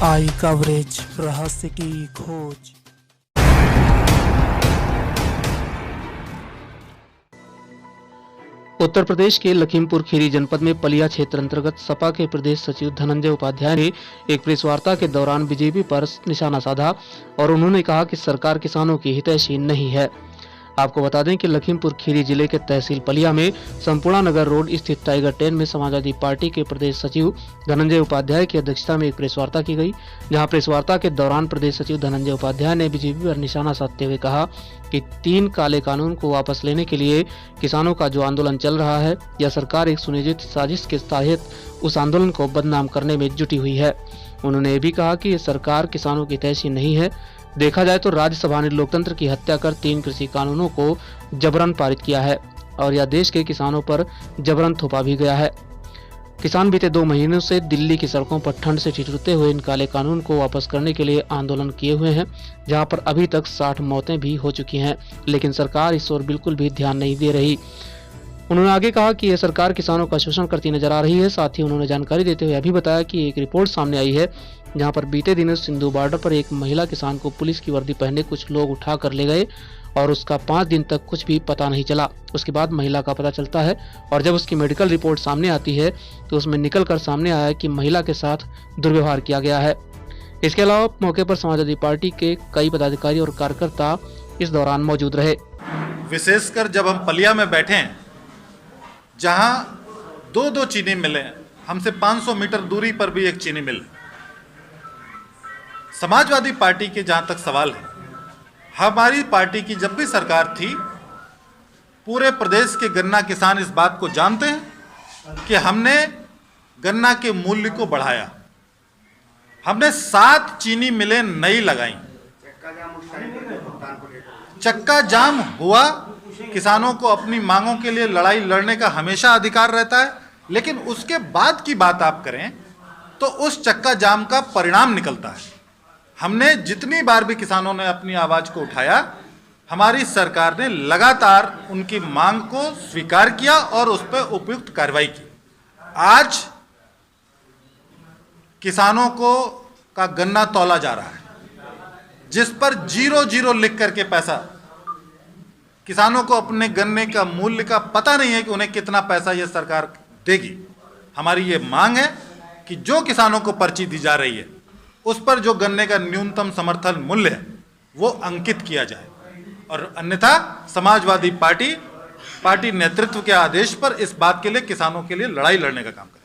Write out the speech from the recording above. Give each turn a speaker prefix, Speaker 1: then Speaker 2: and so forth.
Speaker 1: आई coverage, रहस्य की खोज।
Speaker 2: उत्तर प्रदेश के लखीमपुर खीरी जनपद में पलिया क्षेत्र अंतर्गत सपा के प्रदेश सचिव धनंजय उपाध्याय ने एक प्रेस वार्ता के दौरान बीजेपी पर निशाना साधा और उन्होंने कहा कि सरकार किसानों की हितैषी नहीं है। आपको बता दें कि लखीमपुर खीरी जिले के तहसील पलिया में संपूर्णा नगर रोड स्थित टाइगर टेन में समाजवादी पार्टी के प्रदेश सचिव धनंजय उपाध्याय की अध्यक्षता में एक प्रेस वार्ता की गई, जहां प्रेस वार्ता के दौरान प्रदेश सचिव धनंजय उपाध्याय ने बीजेपी पर निशाना साधते हुए कहा कि 3 काले कानून को वापस लेने के लिए किसानों का जो आंदोलन चल रहा है, यह सरकार एक सुनियोजित साजिश के तहत उस आंदोलन को बदनाम करने में जुटी हुई है। उन्होंने ये भी कहा कि ये सरकार किसानों की हितैषी नहीं है। देखा जाए तो राज्यसभा ने लोकतंत्र की हत्या कर 3 कृषि कानूनों को जबरन पारित किया है और यह देश के किसानों पर जबरन थोपा भी गया है। किसान बीते 2 महीनों से दिल्ली की सड़कों पर ठंड से ठिठुरते हुए इन काले कानून को वापस करने के लिए आंदोलन किए हुए हैं, जहां पर अभी तक 60 मौतें भी हो चुकी हैं, लेकिन सरकार इस ओर बिल्कुल भी ध्यान नहीं दे रही। उन्होंने आगे कहा कि यह सरकार किसानों का शोषण करती नजर आ रही है। साथ ही उन्होंने जानकारी देते हुए अभी बताया कि एक रिपोर्ट सामने आई है, जहां पर बीते दिनों सिंधु बॉर्डर पर एक महिला किसान को पुलिस की वर्दी पहने कुछ लोग उठा कर ले गए और उसका 5 दिन तक कुछ भी पता नहीं चला। उसके बाद महिला का पता चलता है और जब उसकी मेडिकल रिपोर्ट सामने आती है तो उसमें निकल कर सामने आया कि महिला के साथ दुर्व्यवहार किया गया है। इसके अलावा मौके पर समाजवादी पार्टी के कई पदाधिकारी और कार्यकर्ता इस दौरान मौजूद रहे।
Speaker 3: विशेषकर जब हम पलिया में बैठे हैं, जहां 2-2 चीनी मिले, हमसे 500 मीटर दूरी पर भी एक चीनी मिल। समाजवादी पार्टी के जहां तक सवाल है, हमारी पार्टी की जब भी सरकार थी, पूरे प्रदेश के गन्ना किसान इस बात को जानते हैं कि हमने गन्ना के मूल्य को बढ़ाया। हमने 7 चीनी मिलें नई लगाई। चक्का जाम हुआ। किसानों को अपनी मांगों के लिए लड़ाई लड़ने का हमेशा अधिकार रहता है, लेकिन उसके बाद की बात आप करें तो उस चक्का जाम का परिणाम निकलता है। हमने जितनी बार भी किसानों ने अपनी आवाज को उठाया, हमारी सरकार ने लगातार उनकी मांग को स्वीकार किया और उस पर उपयुक्त कार्रवाई की। आज किसानों को का गन्ना तौला जा रहा है, जिस पर 0-0 लिख करके पैसा। किसानों को अपने गन्ने का मूल्य का पता नहीं है कि उन्हें कितना पैसा यह सरकार देगी। हमारी ये मांग है कि जो किसानों को पर्ची दी जा रही है, उस पर जो गन्ने का न्यूनतम समर्थन मूल्य है वो अंकित किया जाए, और अन्यथा समाजवादी पार्टी नेतृत्व के आदेश पर इस बात के लिए किसानों के लिए लड़ाई लड़ने का काम करे।